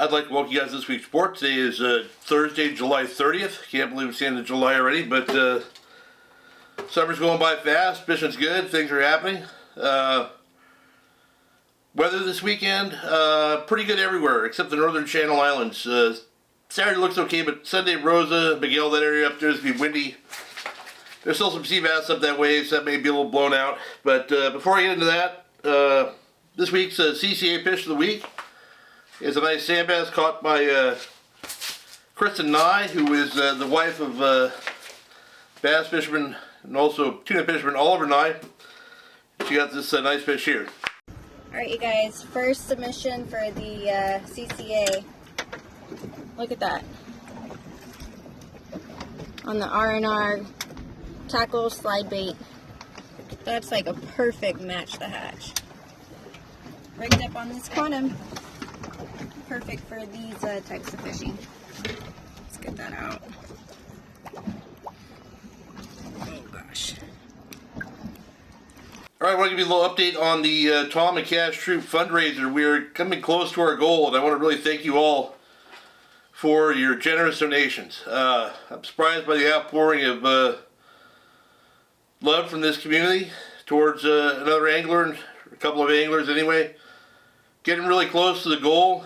I'd like to welcome you guys to this week's report. Today is Thursday, July 30th. Can't believe it's the end of July already, but summer's going by fast. Fishing's good. Things are happening. Weather this weekend, pretty good everywhere except the northern Channel Islands. Saturday looks okay, but Sunday, Rosa, Miguel, that area up there is going to be windy. There's still some sea bass up that way, so that may be a little blown out. But before I get into that, this week's CCA fish of the week is a nice sand bass caught by Kristen Nye, who is the wife of bass fisherman and also tuna fisherman Oliver Nye. She got this nice fish here. Alright you guys, first submission for the CCA. Look at that. On the R&R tackle slide bait. That's like a perfect match the hatch. Rigged up on this quantum. Perfect for these types of fishing. Let's get that out. Oh gosh. Alright, I want to give you a little update on the Tom and Cash Troop fundraiser. We're coming close to our goal, and I want to really thank you all for your generous donations. I'm surprised by the outpouring of love from this community towards another angler, and a couple of anglers anyway. Getting really close to the goal.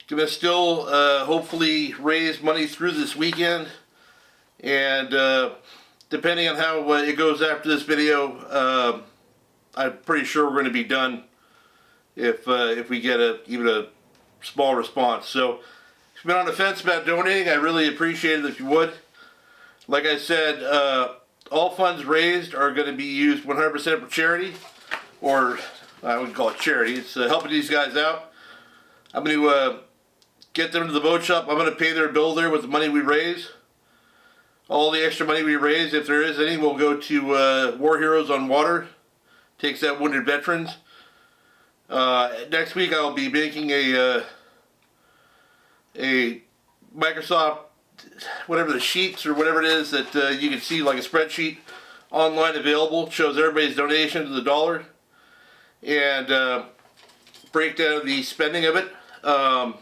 Gonna still hopefully raise money through this weekend, and depending on how it goes after this video, I'm pretty sure we're going to be done if we get even a small response. So if you've been on the fence about donating, I really appreciate it if you would. Like I said, all funds raised are going to be used 100% for charity, or I wouldn't call it charity. It's helping these guys out. I'm going to get them to the boat shop. I'm going to pay their bill there with the money we raise. All the extra money we raise, if there is any, will go to War Heroes on Water. Takes out wounded veterans. Next week I'll be making a Microsoft, whatever the sheets or whatever it is that you can see like a spreadsheet online available. Shows everybody's donation to the dollar. And breakdown of the spending of it. I'll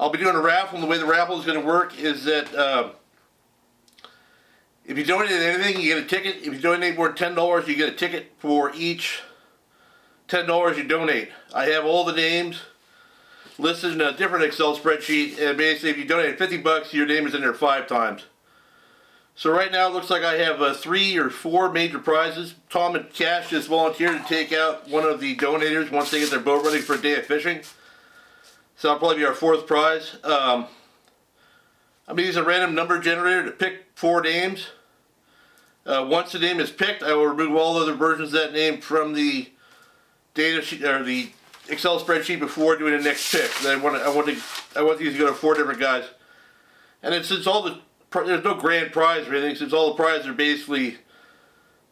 be doing a raffle, and the way the raffle is going to work is that if you donate anything, you get a ticket. If you donate more than $10, you get a ticket for each $10 you donate. I have all the names listed in a different Excel spreadsheet, and basically if you donate $50, your name is in there 5 times. So right now it looks like I have 3 or 4 major prizes. Tom and Cash just volunteered to take out one of the donators once they get their boat ready for a day of fishing. So that'll probably be our 4th prize. I'm going to use a random number generator to pick 4 names. Once the name is picked, I will remove all other versions of that name from the data sheet or the Excel spreadsheet before doing the next pick. I want these to go to 4 different guys. And then since there's no grand prize or anything, since all the prizes are basically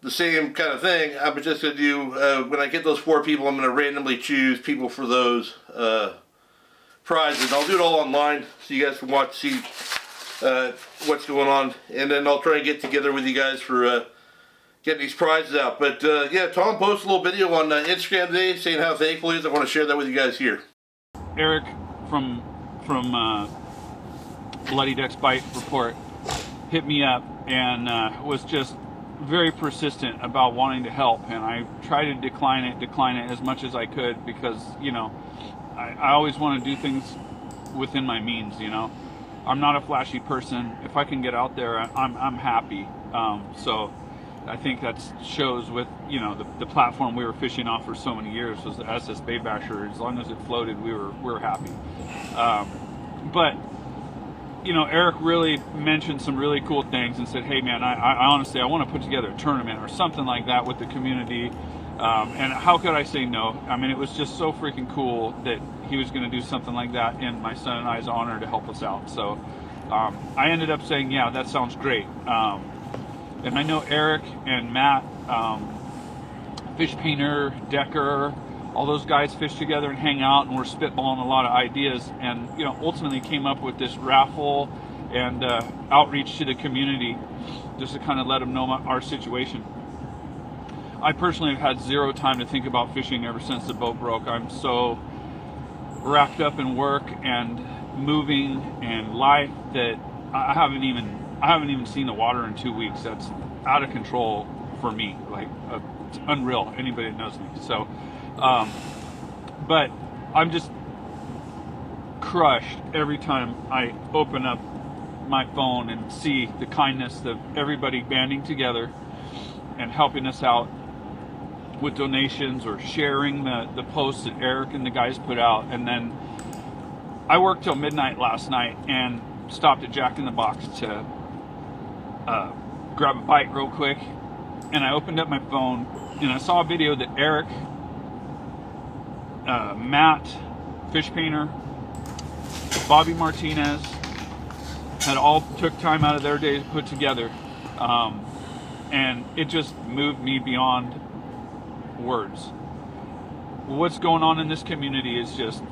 the same kind of thing, I'm just going to do, when I get those 4 people, I'm going to randomly choose people for those prizes. I'll do it all online so you guys can watch, see what's going on, and then I'll try and get together with you guys for getting these prizes out. But yeah, Tom posted a little video on Instagram today saying how thankful he is. I want to share that with you guys here. Eric from Bloody Decks Bight report hit me up and was just very persistent about wanting to help, and I tried to decline it as much as I could, because you know I always want to do things within my means. You know, I'm not a flashy person. If I can get out there, I'm happy. So I think that shows with, you know, the platform we were fishing off for so many years was the SS Bait Basher. As long as it floated, we were happy. But you know, Eric really mentioned some really cool things and said, hey man, I honestly, I want to put together a tournament or something like that with the community. And how could I say no? I mean, it was just so freaking cool that he was going to do something like that in my son and I's honor to help us out. So I ended up saying, yeah, that sounds great. And I know Eric and Matt, Fish Painter, Decker, all those guys fish together and hang out, and we're spitballing a lot of ideas, and you know, ultimately came up with this raffle and outreach to the community just to kind of let them know our situation. I personally have had zero time to think about fishing ever since the boat broke. I'm so wrapped up in work and moving and life that I haven't even seen the water in 2 weeks. That's out of control for me. Like it's unreal. Anybody that knows me. So, but I'm just crushed every time I open up my phone and see the kindness of everybody banding together and helping us out with donations or sharing the posts that Eric and the guys put out. And then I worked till midnight last night and stopped at Jack in the Box to grab a bite real quick. And I opened up my phone and I saw a video that Eric, Matt, Fish Painter, Bobby Martinez had all took time out of their day to put together. And it just moved me beyond words. What's going on in this community is just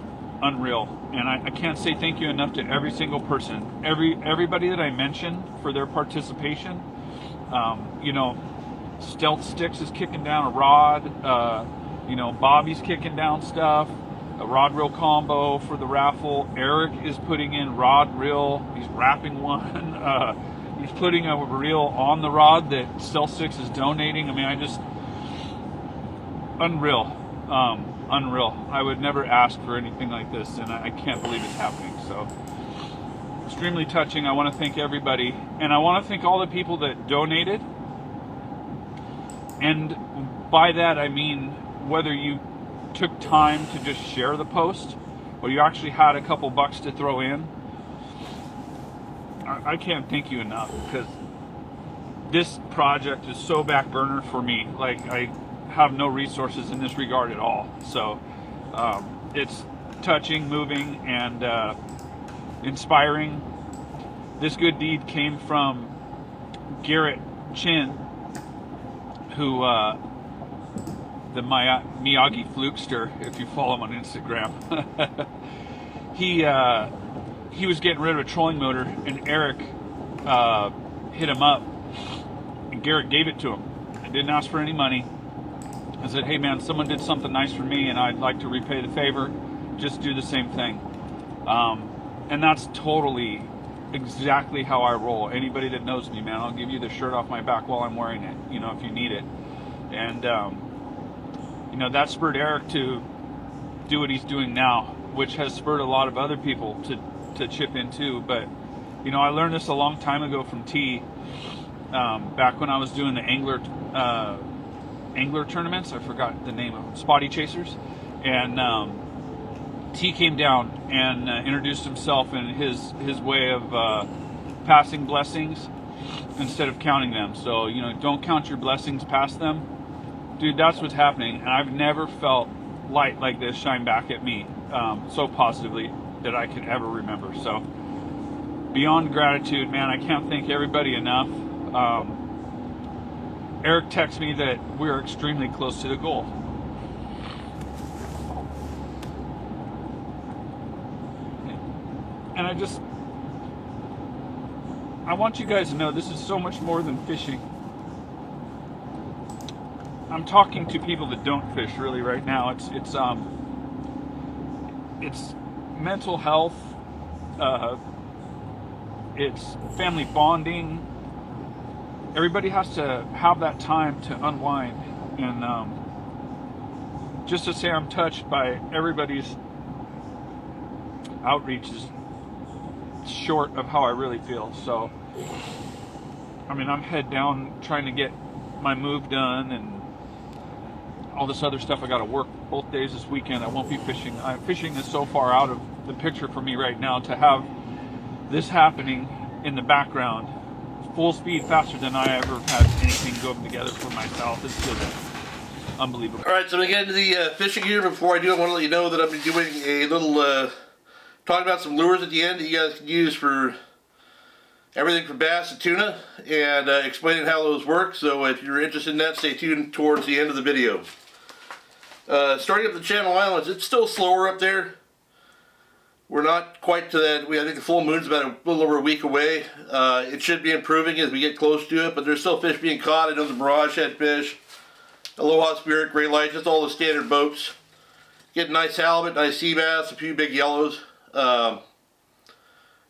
unreal, and I can't say thank you enough to every single person, everybody that I mentioned for their participation. Stealth Sticks is kicking down a rod. Bobby's kicking down stuff. A rod reel combo for the raffle. Eric is putting in rod reel. He's wrapping one. He's putting a reel on the rod that Stealth Sticks is donating. I mean, unreal. Unreal. I would never ask for anything like this, and I can't believe it's happening. So, extremely touching. I want to thank everybody, and I want to thank all the people that donated. And by that, I mean whether you took time to just share the post, or you actually had a couple bucks to throw in. I can't thank you enough, because this project is so back burner for me. Like, I have no resources in this regard at all. So it's touching, moving, and inspiring. This good deed came from Garrett Chin, who the Miyagi Flukester, if you follow him on Instagram. He was getting rid of a trolling motor, and Eric hit him up, and Garrett gave it to him. I didn't ask for any money. I said, hey man, someone did something nice for me and I'd like to repay the favor. Just do the same thing. And that's totally exactly how I roll. Anybody that knows me, man, I'll give you the shirt off my back while I'm wearing it, if you need it. And, that spurred Eric to do what he's doing now, which has spurred a lot of other people to chip in too. But, I learned this a long time ago from T, back when I was doing the angler tournaments. I forgot the name of them, Spotty Chasers. And T came down and introduced himself and his way of passing blessings instead of counting them. So, don't count your blessings, pass them. Dude, that's what's happening. And I've never felt light like this shine back at me so positively that I can ever remember. So, beyond gratitude, man, I can't thank everybody enough. Eric texts me that we're extremely close to the goal. And I want you guys to know this is so much more than fishing. I'm talking to people that don't fish really right now. It's mental health. It's family bonding. Everybody has to have that time to unwind, and just to say I'm touched by everybody's outreach is short of how I really feel. So, I'm head down trying to get my move done and all this other stuff. I got to work both days this weekend. I won't be fishing. Fishing is so far out of the picture for me right now. To have this happening in the background, full speed, faster than I ever had anything go together for myself. It's just unbelievable. All right, so I'm going to get into the fishing gear. Before I do, I want to let you know that I'll be doing a little talking about some lures at the end that you guys can use for everything from bass to tuna, and explaining how those work. So if you're interested in that, stay tuned towards the end of the video. Starting up the Channel Islands, it's still slower up there. We're not quite to that. I think the full moon's about a little over a week away. It should be improving as we get close to it, but there's still fish being caught. I know the barrage had fish. Aloha Spirit, Great Light, just all the standard boats. Getting nice halibut, nice sea bass, a few big yellows. Yeah,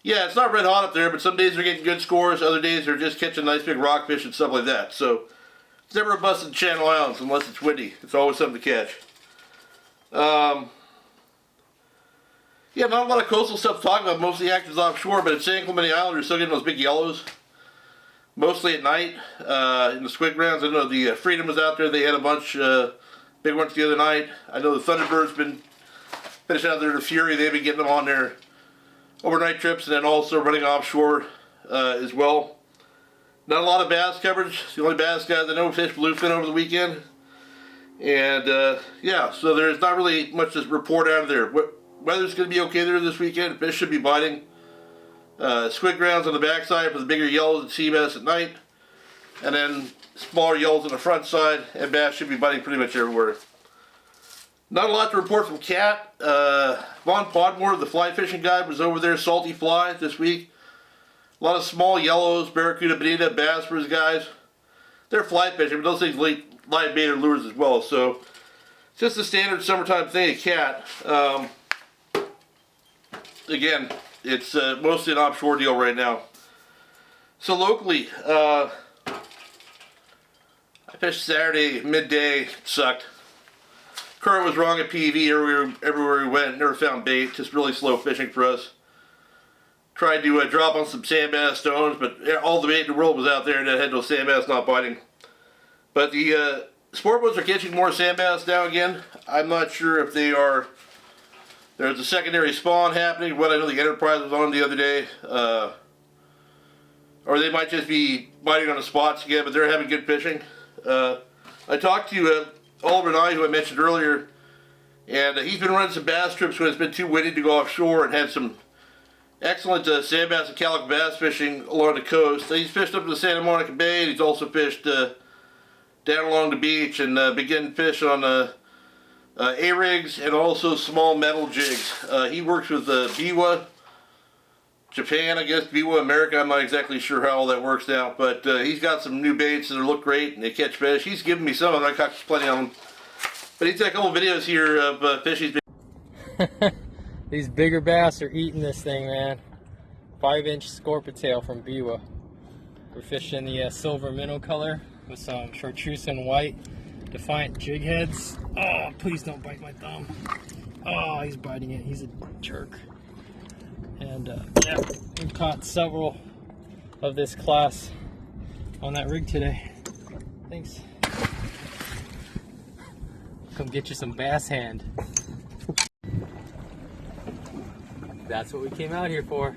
it's not red hot up there, but some days they're getting good scores, other days they're just catching nice big rockfish and stuff like that. So, it's never a bust in Channel Islands unless it's windy. It's always something to catch. Yeah, not a lot of coastal stuff to talk about, mostly active offshore, but at San Clemente Island you're still getting those big yellows. Mostly at night, in the squid grounds. I know the Freedom was out there, they had a bunch big ones the other night. I know the Thunderbird's been finishing out there, the Fury, they've been getting them on their overnight trips and then also running offshore as well. Not a lot of bass coverage. The only bass guys I know fished bluefin over the weekend. And yeah, so there's not really much to report out of there. Weather's going to be okay there this weekend. Fish should be biting. Squid grounds on the backside for the bigger yellows and sea bass at night. And then smaller yellows on the front side. And bass should be biting pretty much everywhere. Not a lot to report from Cat. Vaughn Podmore, the fly fishing guide, was over there salty fly this week. A lot of small yellows, barracuda, bonita, bass for his guys. They're fly fishing, but those things live bait or lures as well. So it's just a standard summertime thing at Cat. Again, it's mostly an offshore deal right now. So locally, I fished Saturday midday. It sucked. Current was wrong at PV everywhere we went. Never found bait. Just really slow fishing for us. Tried to drop on some sand bass stones, but all the bait in the world was out there and it had no sand bass not biting. But the sport boats are catching more sand bass now again. I'm not sure if they are. There's a secondary spawn happening. What I know the Enterprise was on the other day. Or they might just be biting on the spots again, but they're having good fishing. I talked to Oliver Nye, who I mentioned earlier, and he's been running some bass trips when it's been too windy to go offshore and had some excellent sand bass and calico bass fishing along the coast. He's fished up to the Santa Monica Bay, and he's also fished down along the beach and been getting fish on A-rigs and also small metal jigs. He works with Biwa Japan, I guess, Biwa America. I'm not exactly sure how all that works now, but he's got some new baits that look great and they catch fish. He's given me some of them. I caught plenty of them. But he's got a couple videos here of fish he's been. These bigger bass are eating this thing, man. 5-inch scorpio tail from Biwa. We're fishing the silver minnow color with some chartreuse and white defiant jig heads. Oh, please don't bite my thumb. Oh, he's biting it. He's a jerk. And yeah, we've caught several of this class on that rig today. Thanks. Come get you some bass hand. That's what we came out here for.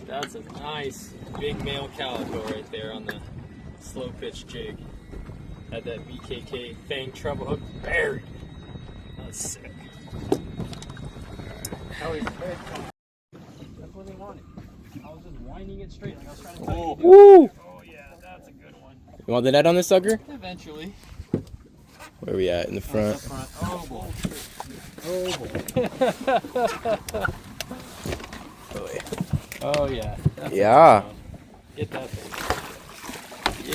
That's a nice big male calico right there on the slow pitch jig. Had that BKK fang treble hook buried. That's sick. How is red caught? That's what they wanted. I was just winding it straight like I was trying to tell you. Woo! Oh yeah, that's a good one. You want the net on this sucker? Eventually. Where are we at? In the front? Oh boy. Oh boy. Oh yeah. That's Yeah. Get that thing.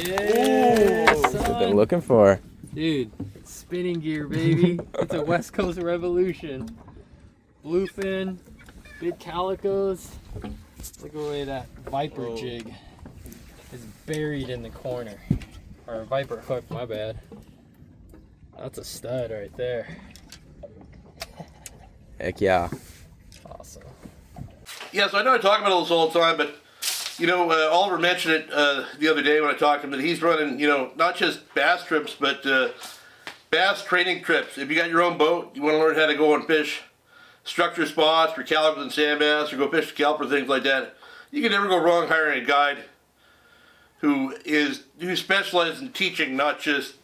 Yeah. That's what I've been looking for. Dude, spinning gear, baby. It's a West Coast revolution. Bluefin, big calicos. Look at the way that viper jig is buried in the corner. Or a viper hook, my bad. That's a stud right there. Heck yeah. Awesome. Yeah, so I know I talk about this all the time, but you know, Oliver mentioned it the other day when I talked to him that he's running, you know, not just bass trips, but bass training trips. If you got your own boat, you want to learn how to go and fish structure spots for calipers and sand bass, or go fish for caliper, things like that. You can never go wrong hiring a guide who specializes in teaching, not just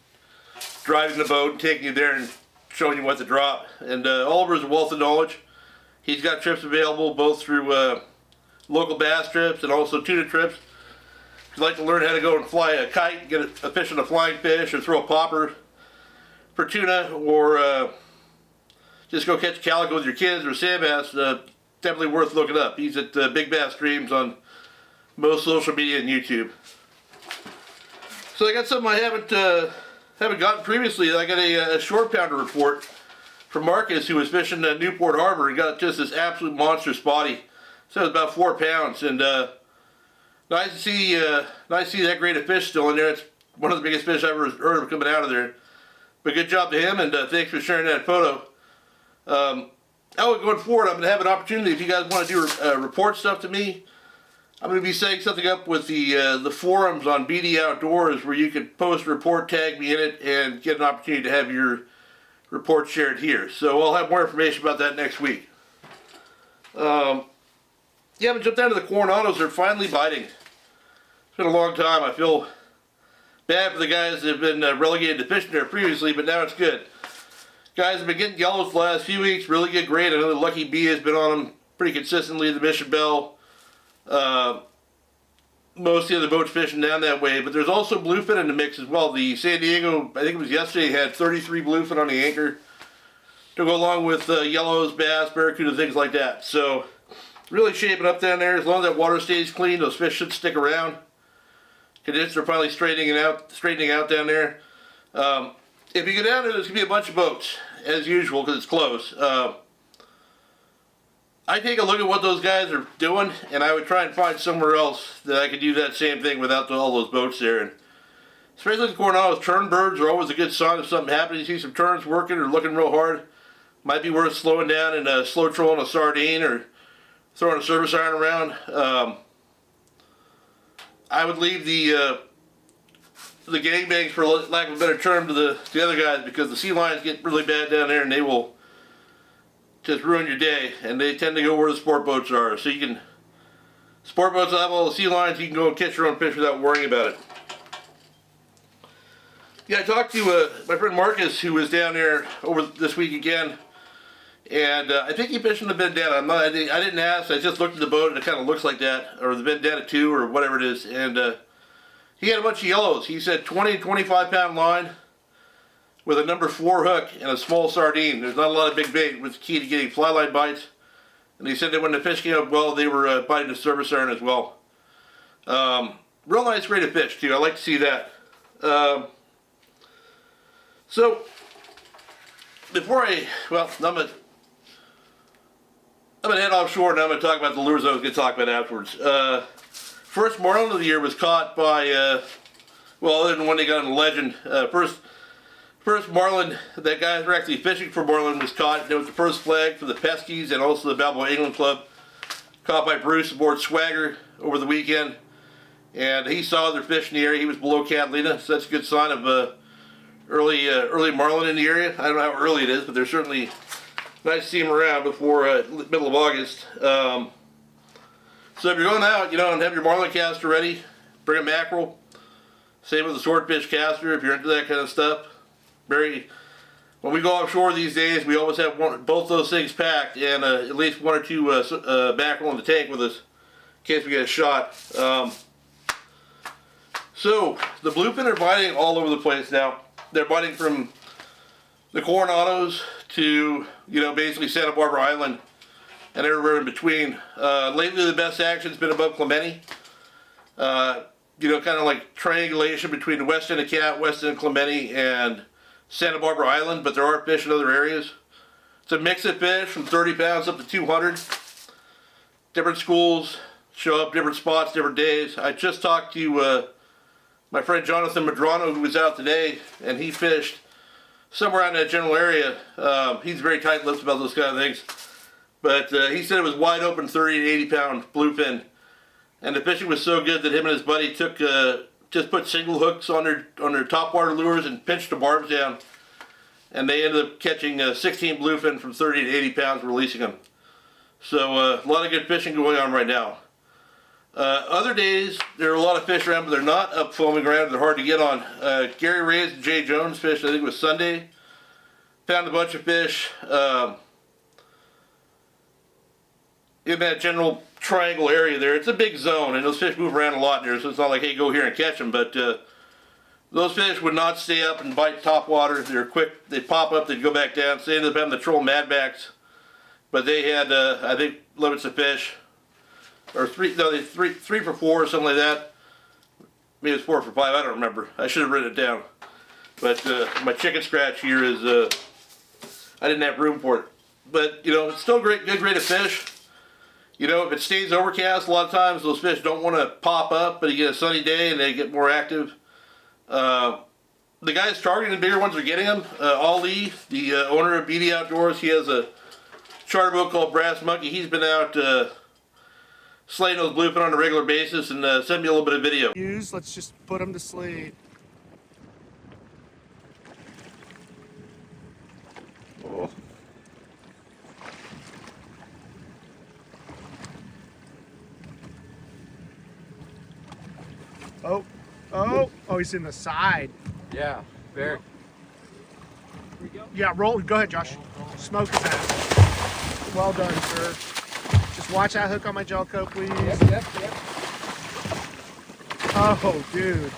driving the boat and taking you there and showing you what to drop. And Oliver's a wealth of knowledge. He's got trips available both through local bass trips and also tuna trips. If you'd like to learn how to go and fly a kite, get a fish on a flying fish, or throw a popper for tuna, or just go catch calico with your kids or sand bass, definitely worth looking up. He's at Big Bass Streams on most social media and YouTube. So I got something I haven't haven't gotten previously, I got a short pounder report from Marcus, who was fishing at Newport Harbor and got just this absolute monster spotty. So it was about 4 pounds, and nice to see that great a fish still in there. It's one of the biggest fish I've ever heard of coming out of there. But good job to him, and thanks for sharing that photo. Going forward, I'm going to have an opportunity, if you guys want to do report stuff to me, I'm going to be setting something up with the forums on BD Outdoors where you can post a report, tag me in it, and get an opportunity to have your report shared here. So I'll have more information about that next week. Yeah, but jump down to the Coronados. They're finally biting. It's been a long time. I feel bad for the guys that have been relegated to fishing there previously, but now it's good. Guys have been getting yellows the last few weeks. Really good grade. I know the Lucky Bee has been on them pretty consistently. The Mission Bell. Most of the other boats fishing down that way, but there's also bluefin in the mix as well. The San Diego, I think it was yesterday, had 33 bluefin on the anchor to go along with yellows, bass, barracuda, things like that. So really shaping up down there. As long as that water stays clean, those fish should stick around. Conditions are finally straightening out down there. If you go down there, there's gonna be a bunch of boats as usual because it's close. I take a look at what those guys are doing, and I would try and find somewhere else that I could do that same thing without all those boats there. And especially the Coronados, turn birds are always a good sign if something happens. You see some turns working or looking real hard, might be worth slowing down and slow trolling a sardine or throwing a service iron around. I would leave the gangbangs, for lack of a better term, to the other guys, because the sea lions get really bad down there and they will just ruin your day, and they tend to go where the sport boats are. So you can, sport boats have all the sea lions, you can go and catch your own fish without worrying about it. Yeah, I talked to my friend Marcus, who was down there over this week again, and I think he fished in the vendetta. I didn't ask, I just looked at the boat and it kind of looks like that, or the vendetta 2 or whatever it is, and he had a bunch of yellows. He said 20 to 25 pound line with a number 4 hook and a small sardine. There's not a lot of big bait, which is key to getting fly line bites. And he said that when the fish came up well, they were biting the service iron as well. Real nice grade of fish too. I like to see that. So before I'm gonna head offshore, and I'm gonna talk about the lures I was gonna talk about afterwards. First marlin of the year was caught by other than one they got in the legend. First marlin that guys were actually fishing for marlin was caught. It was the first flag for the Peskies and also the Balboa England Club. Caught by Bruce aboard Swagger over the weekend. And he saw their fish in the area. He was below Catalina, so that's a good sign of early marlin in the area. I don't know how early it is, but they're certainly nice to see them around before middle of August. So if you're going out, and have your marlin caster ready, bring a mackerel. Same with the swordfish caster if you're into that kind of stuff. When we go offshore these days, we always have both those things packed, and at least 1 or 2 mackerel in the tank with us in case we get a shot. So the bluefin are biting all over the place now. They're biting from the Coronados to basically Santa Barbara Island and everywhere in between. Lately, the best action's been above Clemente. Kind of like triangulation between the west end of Cat, west end of Clemente, and Santa Barbara Island, but there are fish in other areas. It's a mix of fish from 30 pounds up to 200. Different schools show up, different spots, different days. I just talked to my friend Jonathan Madrano, who was out today, and he fished somewhere out in that general area. He's very tight-lipped about those kind of things. But he said it was wide open 30 to 80 pound bluefin. And the fishing was so good that him and his buddy just put single hooks on their topwater lures and pinched the barbs down, and they ended up catching 16 bluefin from 30 to 80 pounds, releasing them. So a lot of good fishing going on right now. Other days there are a lot of fish around, but they're not up foaming around. They're hard to get on. Gary Reyes and Jay Jones fished, I think it was Sunday. Found a bunch of fish in that general triangle area there. It's a big zone, and those fish move around a lot there, so it's not like, hey, go here and catch them. But those fish would not stay up and bite top water. They're quick. They'd pop up, they'd go back down. So they ended up having to troll madbacks. But they had, I think, limits of fish. Or three for 4 or something like that. Maybe it's 4 for 5, I don't remember. I should have written it down. But my chicken scratch here is, I didn't have room for it. But, you know, it's still great, good grade of fish. You know, if it stays overcast, a lot of times those fish don't want to pop up, but you get a sunny day and they get more active. The guys targeting the bigger ones are getting them. Ali, the owner of BD Outdoors, he has a charter boat called Brass Monkey. He's been out slaying those bluefin on a regular basis and sent me a little bit of video. Let's just put them to sleep. Oh. Oh, he's in the side. Yeah, very. Yeah, roll. Go ahead, Josh. Smoke his ass. Well done, sir. Just watch that hook on my gel coat, please. Yep. Oh, dude.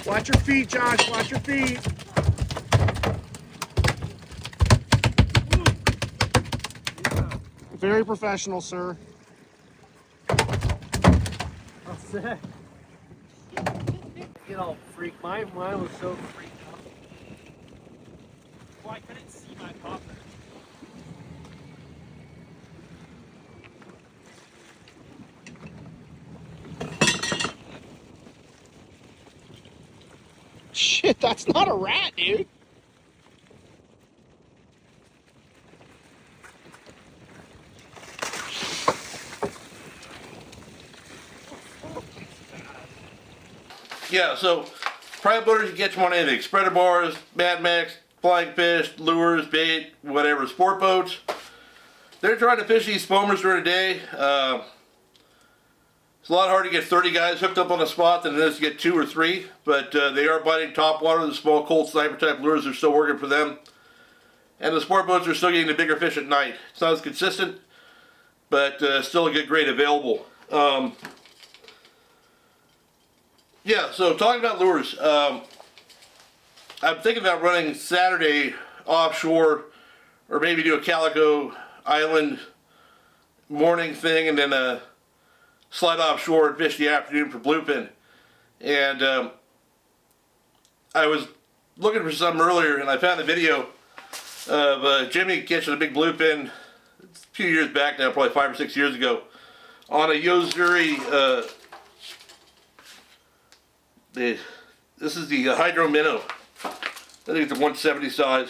Watch your feet, Josh. Watch your feet. Very professional, sir. Sick. Get all freaked. Mine was so freaked out. Well, I couldn't see my popper. Shit, that's not a rat, dude. Yeah, so private boaters, you get them on anything. Spreader bars, Mad Max, flying fish, lures, bait, whatever. Sport boats. They're trying to fish these foamers during the day. It's a lot harder to get 30 guys hooked up on a spot than it is to get 2 or 3. But they are biting top water. The small cold sniper type lures are still working for them. And the sport boats are still getting the bigger fish at night. It's not as consistent, but still a good grade available. Yeah, so talking about lures, I'm thinking about running Saturday offshore, or maybe do a Calico Island morning thing and then slide offshore and fish the afternoon for bluefin. And I was looking for something earlier and I found a video of Jimmy catching a big bluefin a few years back now, probably 5 or 6 years ago, on a Yozuri. This is the Hydro Minnow. I think it's a 170 size.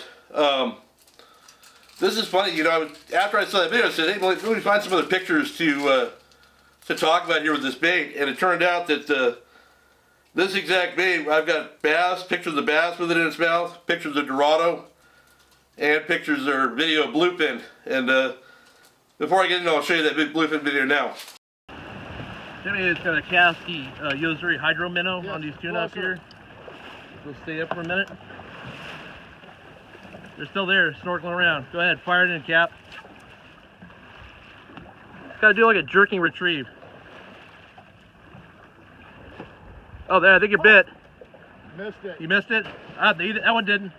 This is funny, you know. After I saw that video, I said, "Hey, let me find some other pictures to talk about here with this bait." And it turned out that this exact bait, I've got bass, pictures of bass with it in its mouth, pictures of Dorado, and pictures or video of bluefin. And before I get into it, I'll show you that big bluefin video now. Jimmy is going to cast the Yozuri Hydro Minnow on these tuna up here. We'll stay up for a minute. They're still there, snorkeling around. Go ahead, fire it in, Cap. It's got to do like a jerking retrieve. Oh, there, I think you bit. Missed it. You missed it? Ah, that one didn't.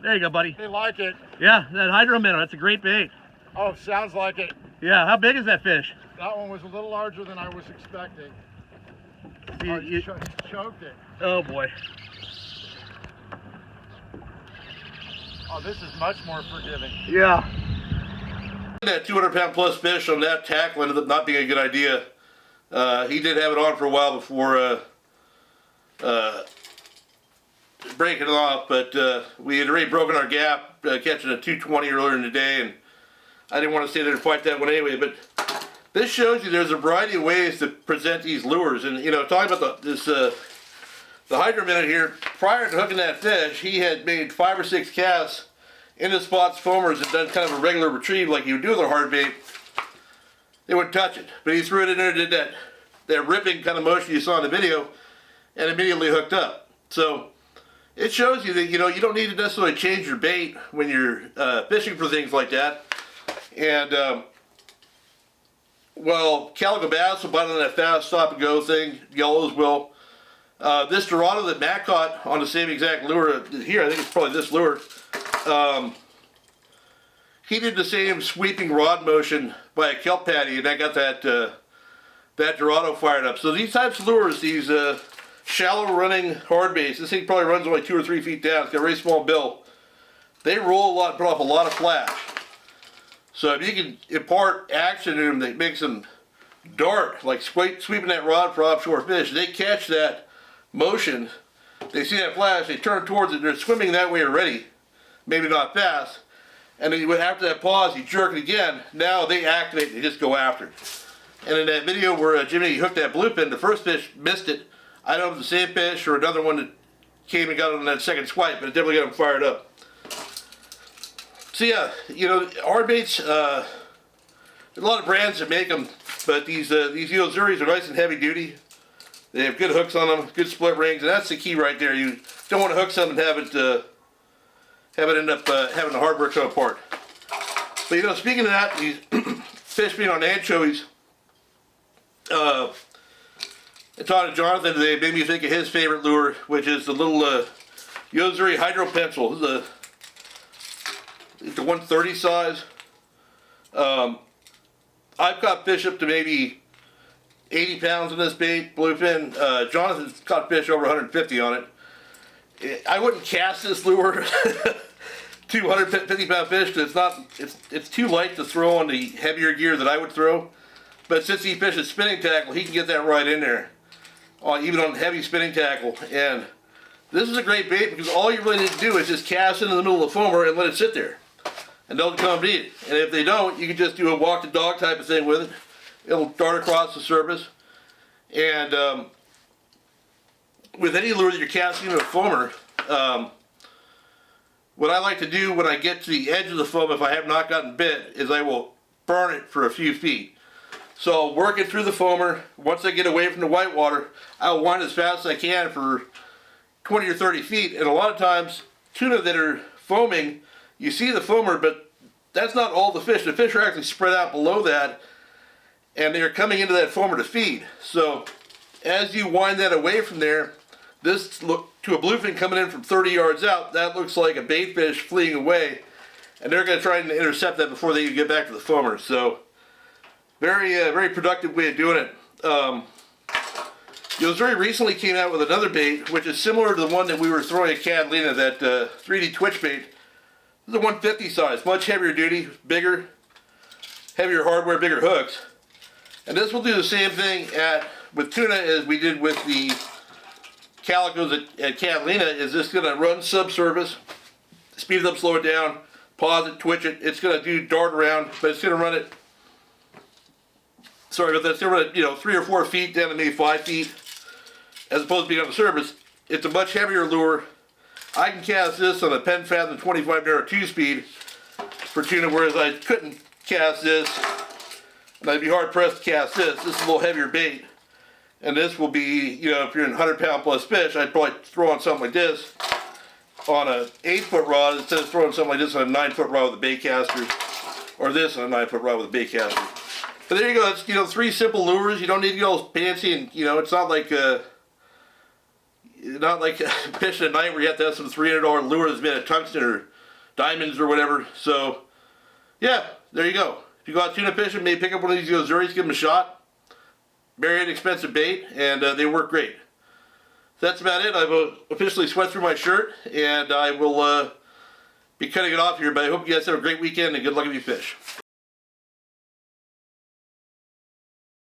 There you go, buddy. They like it. Yeah, that Hydro Minnow, that's a great bait. Oh, sounds like it. Yeah, how big is that fish? That one was a little larger than I was expecting. You Choked it. oh boy. Oh, this is much more forgiving. Yeah. That 200-pound plus fish on that tackle ended up not being a good idea. He did have it on for a while before breaking it off, but we had already broken our gap catching a 220 earlier in the day, and I didn't want to stay there and fight that one anyway. But this shows you there's a variety of ways to present these lures. And, you know, talking about the Hydro Minnow here, prior to hooking that fish, he had made 5 or 6 casts into spots foamers and done kind of a regular retrieve like you would do with a hard bait. They wouldn't touch it. But he threw it in there and did that ripping kind of motion you saw in the video and immediately hooked up. So it shows you that, you know, you don't need to necessarily change your bait when you're fishing for things like that. And well, calico bass will bite on that fast stop and go thing. Yellows will. This Dorado that Matt caught on the same exact lure here, I think it's probably this lure. He did the same sweeping rod motion by a kelp patty, and I got that that Dorado fired up. So these types of lures, these shallow running hard baits, this thing probably runs only 2 or 3 feet down. It's got a very small bill. They roll a lot, put off a lot of flash. So if you can impart action in them that makes them dart, like sweeping that rod for offshore fish, they catch that motion, they see that flash, they turn towards it, they're swimming that way already, maybe not fast, and then after that pause, you jerk it again, now they activate, they just go after it. And in that video where Jimmy hooked that bluefin, the first fish missed it. I don't know if it was the same fish or another one that came and got it on that second swipe, but it definitely got him fired up. So yeah, you know, hard baits, there's a lot of brands that make them, but these Yozuris are nice and heavy duty. They have good hooks on them, good split rings, and that's the key right there. You don't want to hook something and have it end up having the hardware come apart. But you know, speaking of that, these fish being on anchovies, I talked to Jonathan today, made me think of his favorite lure, which is the little Yozuri Hydro Pencil. This is the 130 size. I've caught fish up to maybe 80 pounds on this bait, bluefin. Jonathan's caught fish over 150 on it. I wouldn't cast this lure to 150 pound fish because it's too light to throw on the heavier gear that I would throw. But since he fishes spinning tackle, he can get that right in there, even on heavy spinning tackle. And this is a great bait because all you really need to do is just cast into the middle of the foamer and let it sit there. And they'll come and eat it. And if they don't, you can just do a walk the dog type of thing with it. It'll dart across the surface. And with any lure that you're casting into a foamer, what I like to do when I get to the edge of the foam, if I have not gotten bit, is I will burn it for a few feet. So I'll work it through the foamer. Once I get away from the whitewater, I'll wind as fast as I can for 20 or 30 feet. And a lot of times, tuna that are foaming, you see the foamer, but that's not all the fish. The fish are actually spread out below that, and they're coming into that foamer to feed. So as you wind that away from there, this look to a bluefin coming in from 30 yards out, that looks like a bait fish fleeing away, and they're going to try and intercept that before they even get back to the foamer. So very productive way of doing it. Yozuri recently came out with another bait, which is similar to the one that we were throwing at Catalina, that 3D twitch bait. This is a 150 size, much heavier duty, bigger, heavier hardware, bigger hooks. And this will do the same thing with tuna as we did with the calicos at Catalina. Is this going to run subsurface, speed it up, slow it down, pause it, twitch it. It's going to do dart around, but it's going to run it, sorry about that, it's going to run it, 3 or 4 feet down to maybe 5 feet, as opposed to being on the surface. It's a much heavier lure. I can cast this on a Penn Fathom 25 narrow 2-speed for tuna, whereas I couldn't cast this, and I'd be hard pressed to cast this. This is a little heavier bait, and this will be, if you're in 100-pound plus fish, I'd probably throw on something like this on a 8-foot rod instead of throwing something like this on a 9-foot rod with a bait caster, or this on a 9-foot rod with a bait caster. But there you go. It's 3 simple lures. You don't need to get all fancy, and it's not like fishing at night where you have to have some $300 lure that's made of tungsten or diamonds or whatever. So yeah, there you go. If you go out tuna fishing, maybe pick up one of these Yozuris, give them a shot. Very inexpensive bait, and they work great. So that's about it. I've officially sweat through my shirt, and I will be cutting it off here, but I hope you guys have a great weekend and good luck if you fish.